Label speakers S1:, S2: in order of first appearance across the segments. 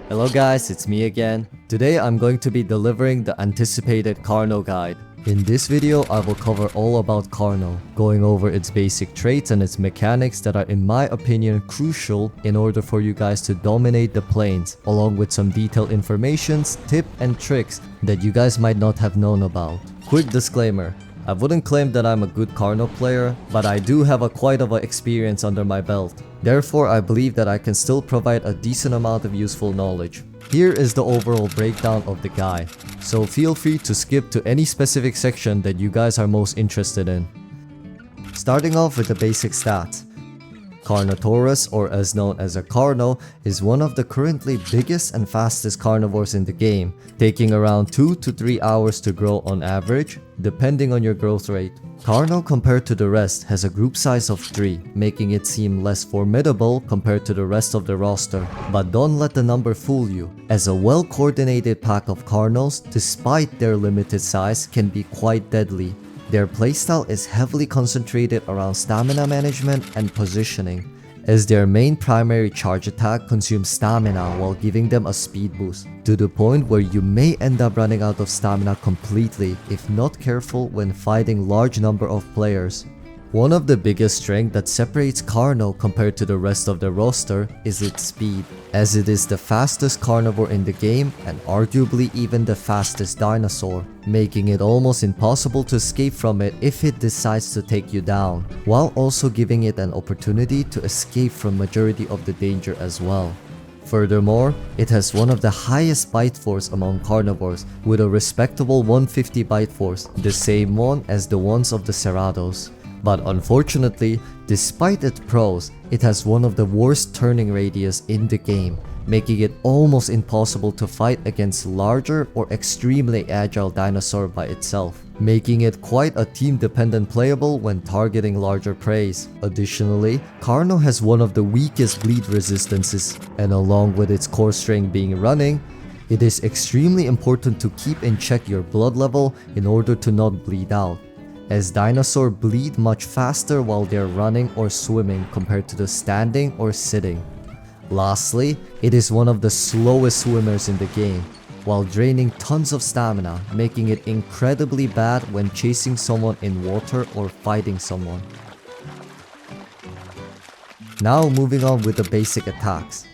S1: Hello guys, it's me again. Today I'm going to be delivering the anticipated Carno guide. In this video, I will cover all about Carno, going over its basic traits and its mechanics that are in my opinion crucial in order for you guys to dominate the plains, along with some detailed informations, tips and tricks that you guys might not have known about. Quick disclaimer. I wouldn't claim that I'm a good Carno player, but I do have quite of an experience under my belt. Therefore, I believe that I can still provide a decent amount of useful knowledge. Here is the overall breakdown of the guide, so feel free to skip to any specific section that you guys are most interested in. Starting off with the basic stats. Carnotaurus, or as known as a Carno, is one of the currently biggest and fastest carnivores in the game, taking around 2 to 3 hours to grow on average, depending on your growth rate. Carno, compared to the rest, has a group size of 3, making it seem less formidable compared to the rest of the roster. But don't let the number fool you, as a well-coordinated pack of Carnos, despite their limited size, can be quite deadly. Their playstyle is heavily concentrated around stamina management and positioning, as their main primary charge attack consumes stamina while giving them a speed boost, to the point where you may end up running out of stamina completely if not careful when fighting large number of players. One of the biggest strengths that separates Carno compared to the rest of the roster is its speed, as it is the fastest carnivore in the game and arguably even the fastest dinosaur, making it almost impossible to escape from it if it decides to take you down, while also giving it an opportunity to escape from majority of the danger as well. Furthermore, it has one of the highest bite force among carnivores, with a respectable 150 bite force, the same one as the ones of the Cerrados. But unfortunately, despite its pros, it has one of the worst turning radius in the game, making it almost impossible to fight against larger or extremely agile dinosaur by itself, making it quite a team-dependent playable when targeting larger preys. Additionally, Carno has one of the weakest bleed resistances, and along with its core strength being running, it is extremely important to keep in check your blood level in order to not bleed out, as dinosaurs bleed much faster while they're running or swimming compared to the standing or sitting. Lastly, it is one of the slowest swimmers in the game, while draining tons of stamina, making it incredibly bad when chasing someone in water or fighting someone. Now moving on with the basic attacks.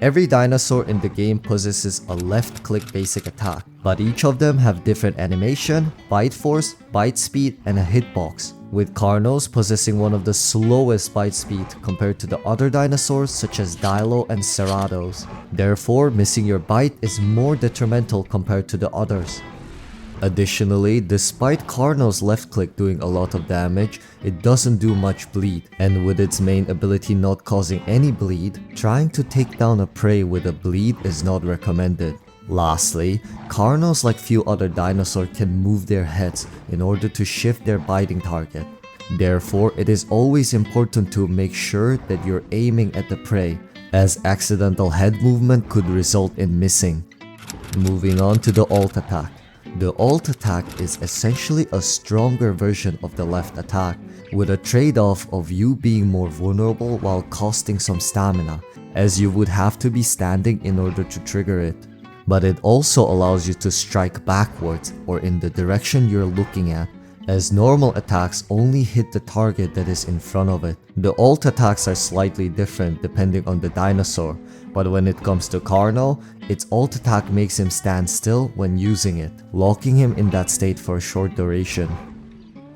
S1: Every dinosaur in the game possesses a left-click basic attack, but each of them have different animation, bite force, bite speed, and a hitbox, with Carnos possessing one of the slowest bite speed compared to the other dinosaurs such as Dilo and Cerrados. Therefore, missing your bite is more detrimental compared to the others. Additionally, despite Carno's left click doing a lot of damage, it doesn't do much bleed, and with its main ability not causing any bleed, trying to take down a prey with a bleed is not recommended. Lastly, Carnos, like few other dinosaurs, can move their heads in order to shift their biting target. Therefore, it is always important to make sure that you're aiming at the prey, as accidental head movement could result in missing. Moving on to the alt attack. The alt attack is essentially a stronger version of the left attack, with a trade-off of you being more vulnerable while costing some stamina, as you would have to be standing in order to trigger it. But it also allows you to strike backwards or in the direction you're looking at, as normal attacks only hit the target that is in front of it. The alt attacks are slightly different depending on the dinosaur, but when it comes to Carno, its alt attack makes him stand still when using it, locking him in that state for a short duration.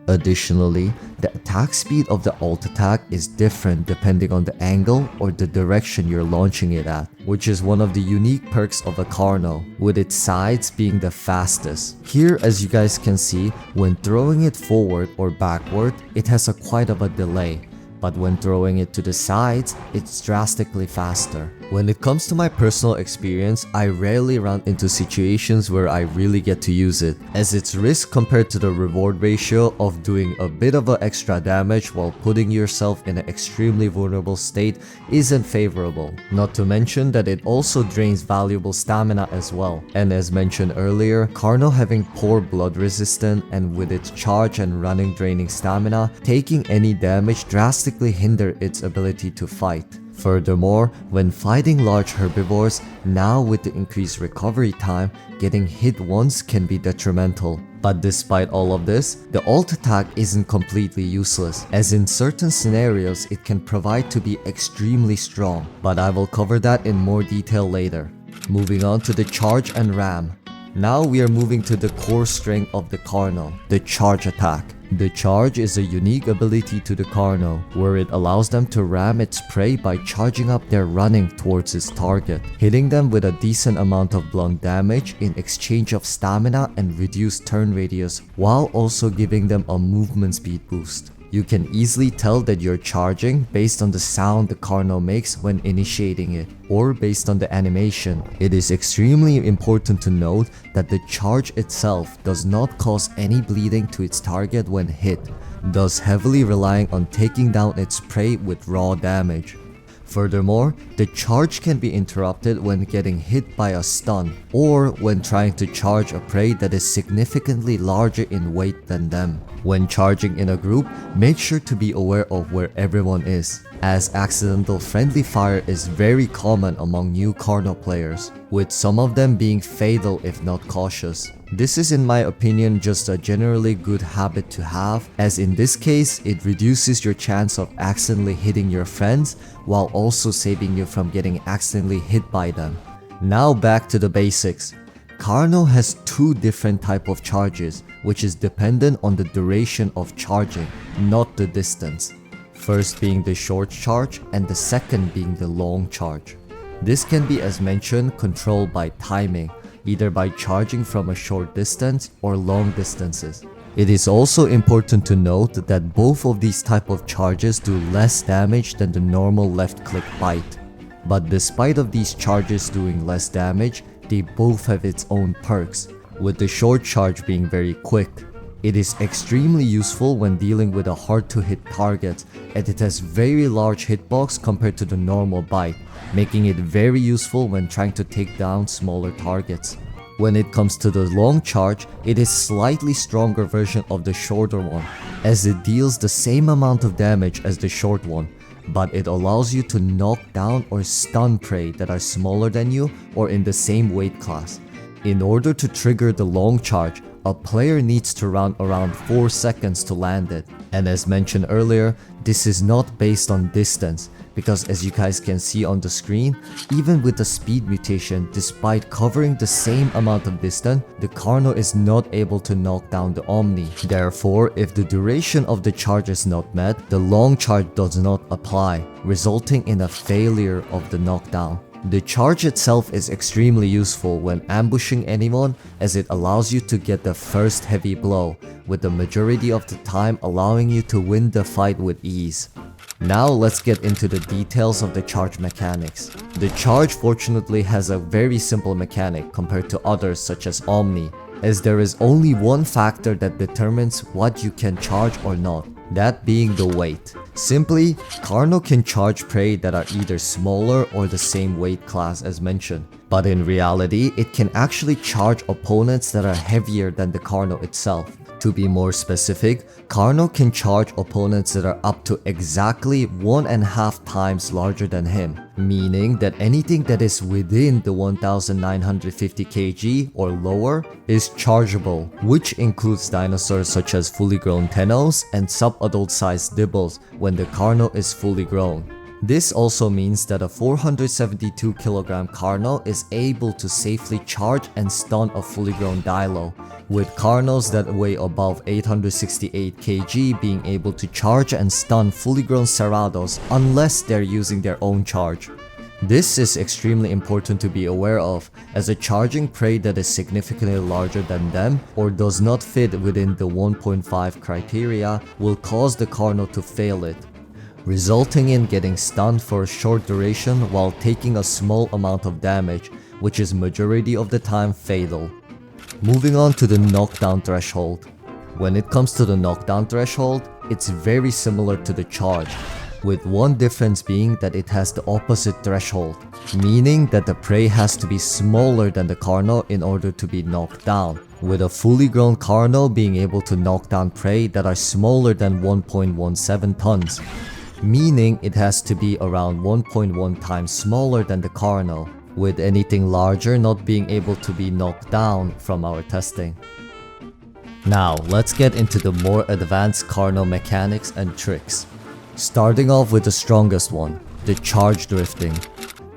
S1: Additionally, the attack speed of the alt attack is different depending on the angle or the direction you're launching it at, which is one of the unique perks of a Carno, with its sides being the fastest. Here, as you guys can see, when throwing it forward or backward, it has quite of a delay, but when throwing it to the sides, it's drastically faster. When it comes to my personal experience, I rarely run into situations where I really get to use it, as its risk compared to the reward ratio of doing a bit of extra damage while putting yourself in an extremely vulnerable state isn't favorable. Not to mention that it also drains valuable stamina as well. And as mentioned earlier, Carno having poor blood resistance and with its charge and running draining stamina, taking any damage drastically hinder its ability to fight. Furthermore, when fighting large herbivores, now with the increased recovery time, getting hit once can be detrimental. But despite all of this, the ult attack isn't completely useless, as in certain scenarios it can provide to be extremely strong, but I will cover that in more detail later. Moving on to the charge and ram. Now we are moving to the core strength of the Carno, the charge attack. The charge is a unique ability to the Carno, where it allows them to ram its prey by charging up their running towards its target, hitting them with a decent amount of blunt damage in exchange of stamina and reduced turn radius, while also giving them a movement speed boost. You can easily tell that you're charging based on the sound the Carno makes when initiating it, or based on the animation. It is extremely important to note that the charge itself does not cause any bleeding to its target when hit, thus heavily relying on taking down its prey with raw damage. Furthermore, the charge can be interrupted when getting hit by a stun, or when trying to charge a prey that is significantly larger in weight than them. When charging in a group, make sure to be aware of where everyone is, as accidental friendly fire is very common among new Carno players, with some of them being fatal if not cautious. This is in my opinion just a generally good habit to have, as in this case it reduces your chance of accidentally hitting your friends while also saving you from getting accidentally hit by them. Now back to the basics. Carno has two different types of charges, which is dependent on the duration of charging, not the distance. First being the short charge and the second being the long charge. This can be, as mentioned, controlled by timing, either by charging from a short distance or long distances. It is also important to note that both of these type of charges do less damage than the normal left click bite. But despite of these charges doing less damage, they both have its own perks, with the short charge being very quick. It is extremely useful when dealing with a hard to hit target, and it has very large hitbox compared to the normal bite, making it very useful when trying to take down smaller targets. When it comes to the long charge, it is slightly stronger version of the shorter one, as it deals the same amount of damage as the short one, but it allows you to knock down or stun prey that are smaller than you or in the same weight class. In order to trigger the long charge, a player needs to run around 4 seconds to land it. And as mentioned earlier, this is not based on distance, because as you guys can see on the screen, even with the speed mutation, despite covering the same amount of distance, the Carno is not able to knock down the Omni. Therefore, if the duration of the charge is not met, the long charge does not apply, resulting in a failure of the knockdown. The charge itself is extremely useful when ambushing anyone, as it allows you to get the first heavy blow, with the majority of the time allowing you to win the fight with ease. Now let's get into the details of the charge mechanics. The charge fortunately has a very simple mechanic compared to others such as Omni, as there is only one factor that determines what you can charge or not, that being the weight. Simply, Carno can charge prey that are either smaller or the same weight class as mentioned, but in reality, it can actually charge opponents that are heavier than the Carno itself. To be more specific, Carno can charge opponents that are up to exactly 1.5 times larger than him, meaning that anything that is within the 1950 kg or lower is chargeable, which includes dinosaurs such as fully grown Tenos and sub-adult sized Dibbles when the Carno is fully grown. This also means that a 472 kg Carno is able to safely charge and stun a fully grown Dilo, with Carnos that weigh above 868 kg being able to charge and stun fully grown Cerrados unless they're using their own charge. This is extremely important to be aware of, as a charging prey that is significantly larger than them or does not fit within the 1.5 criteria will cause the Carno to fail it, resulting in getting stunned for a short duration while taking a small amount of damage, which is majority of the time fatal. Moving on to the knockdown threshold. When it comes to the knockdown threshold, it's very similar to the charge, with one difference being that it has the opposite threshold, meaning that the prey has to be smaller than the Carno in order to be knocked down, with a fully grown Carno being able to knock down prey that are smaller than 1.17 tons. meaning it has to be around 1.1 times smaller than the Carno, with anything larger not being able to be knocked down from our testing. Now, let's get into the more advanced Carno mechanics and tricks. Starting off with the strongest one, the charge drifting.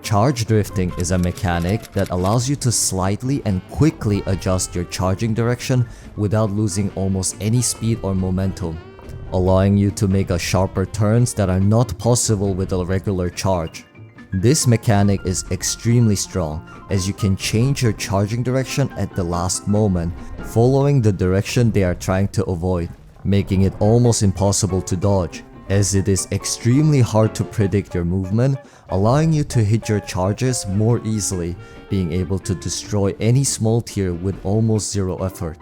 S1: Charge drifting is a mechanic that allows you to slightly and quickly adjust your charging direction without losing almost any speed or momentum, allowing you to make sharper turns that are not possible with a regular charge. This mechanic is extremely strong, as you can change your charging direction at the last moment, following the direction they are trying to avoid, making it almost impossible to dodge, as it is extremely hard to predict your movement, allowing you to hit your charges more easily, being able to destroy any small tier with almost zero effort.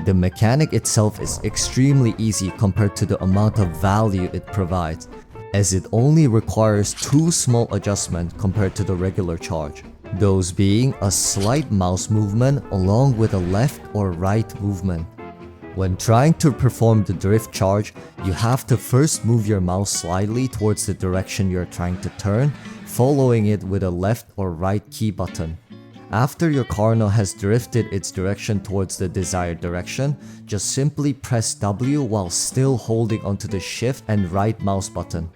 S1: The mechanic itself is extremely easy compared to the amount of value it provides, as it only requires 2 small adjustments compared to the regular charge, those being a slight mouse movement along with a left or right movement. When trying to perform the drift charge, you have to first move your mouse slightly towards the direction you are trying to turn, following it with a left or right key button. After your Carno has drifted its direction towards the desired direction, just simply press W while still holding onto the shift and right mouse button.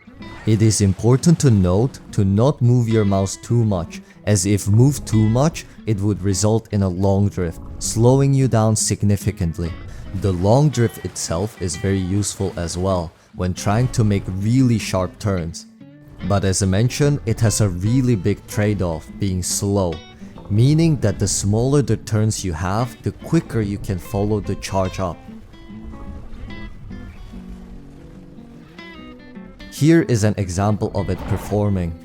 S1: It is important to note to not move your mouse too much, as if moved too much, it would result in a long drift, slowing you down significantly. The long drift itself is very useful as well when trying to make really sharp turns. But as I mentioned, it has a really big trade-off being slow, meaning that the smaller the turns you have, the quicker you can follow the charge up. Here is an example of it performing.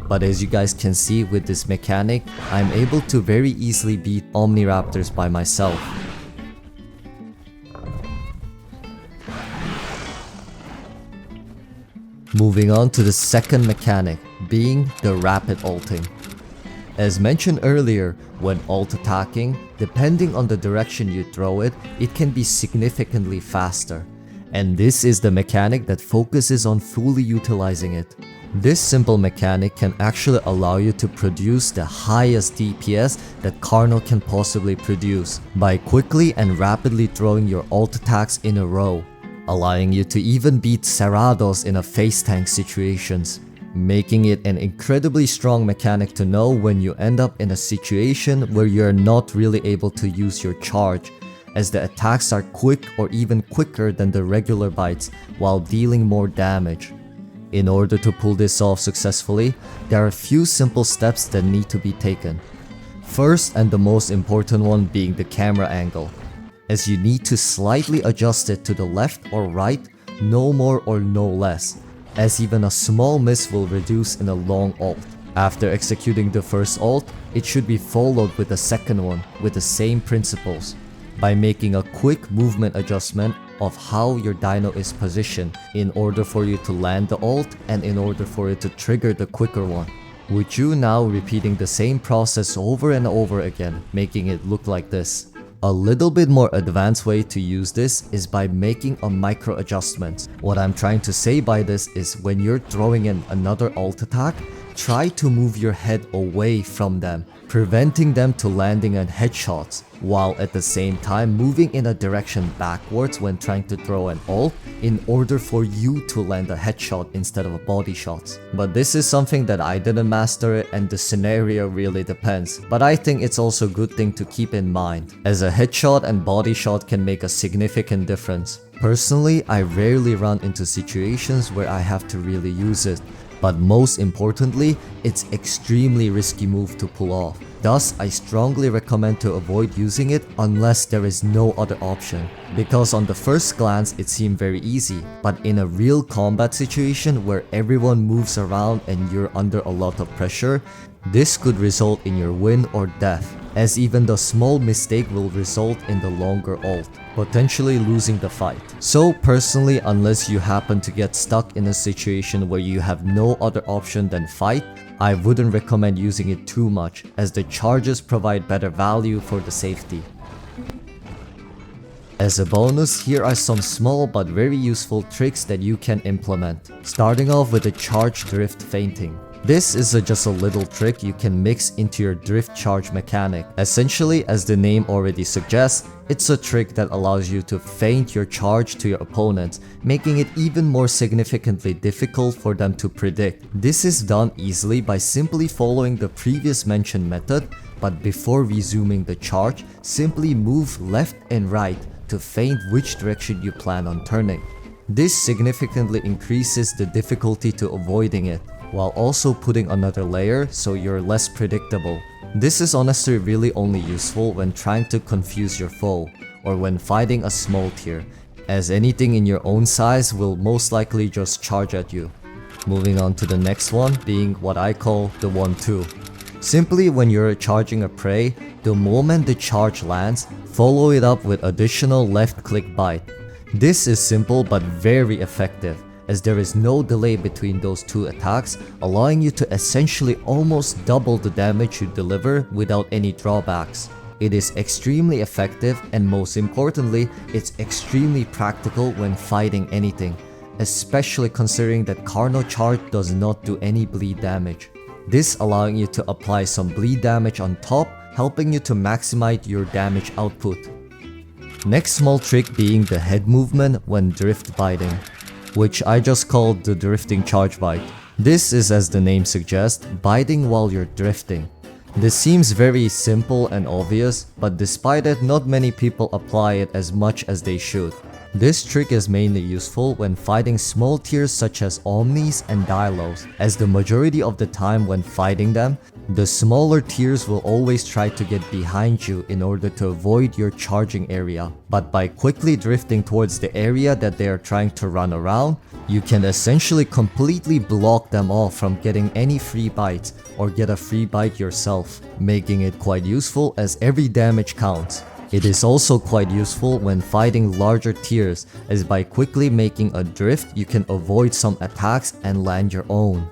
S1: But as you guys can see with this mechanic, I'm able to very easily beat Omniraptors by myself. Moving on to the second mechanic, being the rapid ulting. As mentioned earlier, when ult attacking, depending on the direction you throw it, it can be significantly faster. And this is the mechanic that focuses on fully utilizing it. This simple mechanic can actually allow you to produce the highest DPS that Carno can possibly produce by quickly and rapidly throwing your ult attacks in a row, allowing you to even beat Cerrados in a face tank situations, making it an incredibly strong mechanic to know when you end up in a situation where you are not really able to use your charge, as the attacks are quick or even quicker than the regular bites while dealing more damage. In order to pull this off successfully, there are a few simple steps that need to be taken. First, and the most important one, being the camera angle, as you need to slightly adjust it to the left or right, no more or no less, as even a small miss will reduce in a long ult. After executing the first ult, it should be followed with a second one with the same principles, by making a quick movement adjustment of how your dino is positioned in order for you to land the ult and in order for it to trigger the quicker one, with you now repeating the same process over and over again, making it look like this. A little bit more advanced way to use this is by making a micro adjustment. What I'm trying to say by this is when you're throwing in another ult attack, try to move your head away from them, preventing them to landing on headshots, while at the same time moving in a direction backwards when trying to throw an ult in order for you to land a headshot instead of a body shots. But this is something that I didn't master it, and the scenario really depends, but I think it's also a good thing to keep in mind, as a headshot and body shot can make a significant difference. Personally, I rarely run into situations where I have to really use it, but most importantly, it's extremely risky move to pull off, Thus, I strongly recommend to avoid using it unless there is no other option. Because on the first glance it seemed very easy, but in a real combat situation where everyone moves around and you're under a lot of pressure, this could result in your win or death, as even the small mistake will result in the longer ult, potentially losing the fight. So personally, unless you happen to get stuck in a situation where you have no other option than fight, I wouldn't recommend using it too much, as the charges provide better value for the safety. As a bonus, here are some small but very useful tricks that you can implement. Starting off with the charge drift feinting. This is just a little trick you can mix into your drift charge mechanic. Essentially, as the name already suggests, it's a trick that allows you to feint your charge to your opponents, making it even more significantly difficult for them to predict. This is done easily by simply following the previous mentioned method, but before resuming the charge, simply move left and right to feint which direction you plan on turning. This significantly increases the difficulty to avoiding it, while also putting another layer so you're less predictable. This is honestly really only useful when trying to confuse your foe, or when fighting a small tier, as anything in your own size will most likely just charge at you. Moving on to the next one, being what I call the 1-2. Simply when you're charging a prey, the moment the charge lands, follow it up with additional left click bite. This is simple but very effective, as there is no delay between those two attacks, allowing you to essentially almost double the damage you deliver without any drawbacks. It is extremely effective, and most importantly, it's extremely practical when fighting anything, especially considering that Carno charge does not do any bleed damage. This allowing you to apply some bleed damage on top, helping you to maximize your damage output. Next small trick being the head movement when drift biting, which I just called the drifting charge bite. This is, as the name suggests, biting while you're drifting. This seems very simple and obvious, but despite it, not many people apply it as much as they should. This trick is mainly useful when fighting small tiers such as Omnis and Dilos, as the majority of the time when fighting them, the smaller tiers will always try to get behind you in order to avoid your charging area. But by quickly drifting towards the area that they are trying to run around, you can essentially completely block them off from getting any free bites or get a free bite yourself, making it quite useful as every damage counts. It is also quite useful when fighting larger tiers, as by quickly making a drift you can avoid some attacks and land your own.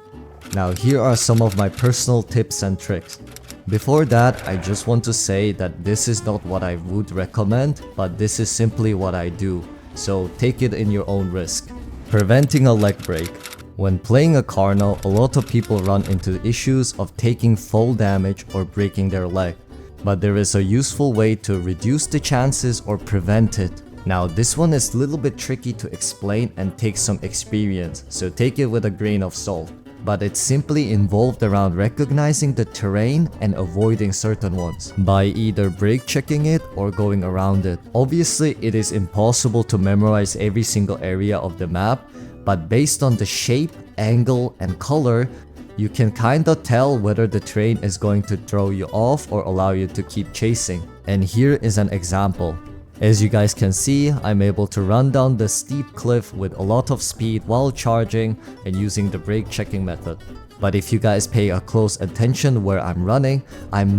S1: Now here are some of my personal tips and tricks. Before that, I just want to say that this is not what I would recommend, but this is simply what I do, so take it in your own risk. Preventing a leg break. When playing a Carno, a lot of people run into the issues of taking full damage or breaking their leg. But there is a useful way to reduce the chances or prevent it. Now this one is a little bit tricky to explain and takes some experience, so take it with a grain of salt. But it's simply involved around recognizing the terrain and avoiding certain ones, by either break checking it or going around it. Obviously it is impossible to memorize every single area of the map, but based on the shape, angle, and color, you can kinda tell whether the terrain is going to throw you off or allow you to keep chasing. And here is an example. As you guys can see, I'm able to run down the steep cliff with a lot of speed while charging and using the brake checking method. But if you guys pay a close attention where I'm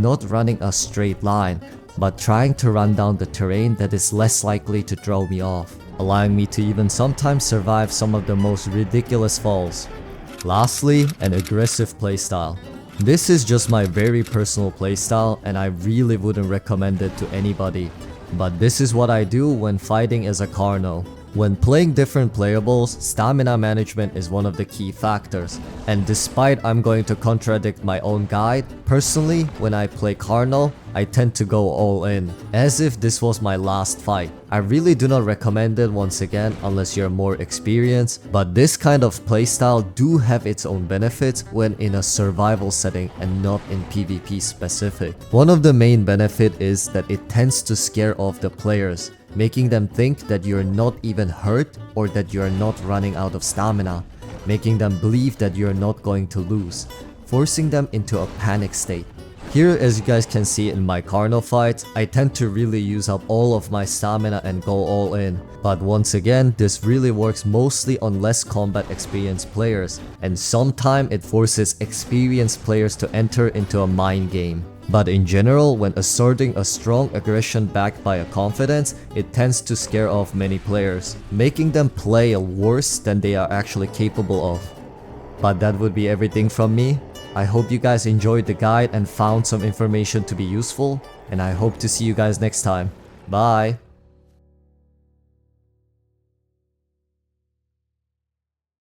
S1: not running a straight line, but trying to run down the terrain that is less likely to throw me off, allowing me to even sometimes survive some of the most ridiculous falls. Lastly, an aggressive playstyle. This is just my very personal playstyle and I really wouldn't recommend it to anybody. But this is what I do when fighting as a Carno. When playing different playables, stamina management is one of the key factors. And despite I'm going to contradict my own guide, personally, when I play Carno, I tend to go all in, as if this was my last fight. I really do not recommend it once again unless you're more experienced, but this kind of playstyle do have its own benefits when in a survival setting and not in PvP specific. One of the main benefits is that it tends to scare off the players, making them think that you're not even hurt or that you're not running out of stamina, making them believe that you're not going to lose, forcing them into a panic state. Here, as you guys can see in my Carno fights, I tend to really use up all of my stamina and go all in. But once again, this really works mostly on less combat experienced players, and sometimes it forces experienced players to enter into a mind game. But in general, when asserting a strong aggression backed by a confidence, it tends to scare off many players, making them play worse than they are actually capable of. But that would be everything from me. I hope you guys enjoyed the guide and found some information to be useful, and I hope to see you guys next time. Bye!